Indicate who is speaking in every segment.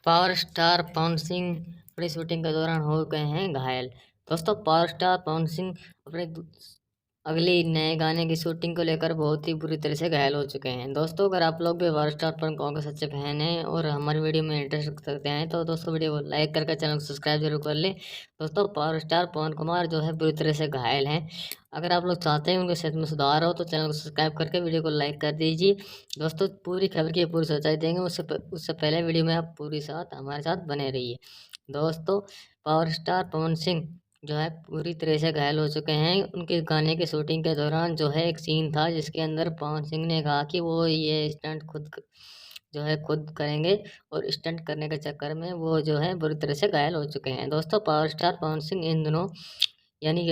Speaker 1: Power star Pawan Singh अपनी shooting के दौरान हो गए हैं घायल। दोस्तों, पावर स्टार पवन सिंह अपने अगली नए गाने की शूटिंग को लेकर बहुत ही बुरी तरह से घायल हो चुके हैं। दोस्तों, अगर आप लोग भी पावर स्टार पवन कौन के सच्चे फैन हैं और हमारी वीडियो में इंटरेस्ट रखते हैं तो दोस्तों वीडियो को लाइक करके चैनल को सब्सक्राइब जरूर कर ले। दोस्तों, पावर स्टार पवन कुमार जो है बुरी तरह से घायल हैं। अगर आप लोग चाहते हैं उनके सेहत में सुधार हो तो चैनल को सब्सक्राइब करके वीडियो को लाइक कर दीजिए। दोस्तों, पूरी खबर की पूरी सच्चाई देंगे, उससे पहले वीडियो में आप पूरी साथ हमारे साथ बने रहिए। दोस्तों, पावर स्टार पवन सिंह जो है पूरी तरह से घायल हो चुके हैं। उनके गाने की शूटिंग के दौरान जो है एक सीन था जिसके अंदर पवन सिंह ने कहा कि वो ये स्टंट जो है खुद करेंगे और स्टंट करने के चक्कर में वो जो है बुरी तरह से घायल हो चुके हैं। दोस्तों, पावर स्टार पवन सिंह इन दिनों यानी कि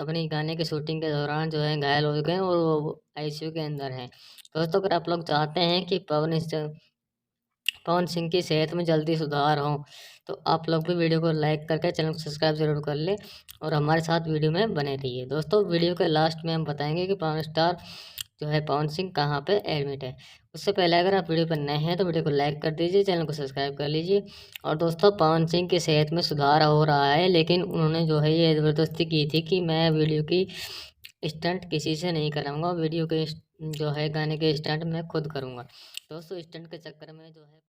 Speaker 1: अपनी गाने की शूटिंग के दौरान जो है घायल हो गए हैं और वो आईसीयू के अंदर हैं। दोस्तों, अगर आप लोग चाहते हैं कि पवन सिंह की सेहत में जल्दी सुधार हो तो आप लोग भी वीडियो को लाइक करके चैनल को सब्सक्राइब जरूर कर ले और हमारे साथ वीडियो में बने रहिए। दोस्तों, वीडियो के लास्ट में हम बताएंगे कि पवन स्टार जो है पवन सिंह कहाँ पे एडमिट है। उससे पहले अगर आप वीडियो पर नए हैं तो वीडियो को लाइक कर दीजिए, चैनल को सब्सक्राइब कर लीजिए। और दोस्तों, पवन सिंह की सेहत में सुधार हो रहा है, लेकिन उन्होंने जो है ये ज़बरदस्ती की थी कि मैं वीडियो की स्टंट किसी से नहीं कराऊंगा, वीडियो के जो है गाने के स्टंट मैं खुद करूंगा। दोस्तों, स्टंट के चक्कर में जो है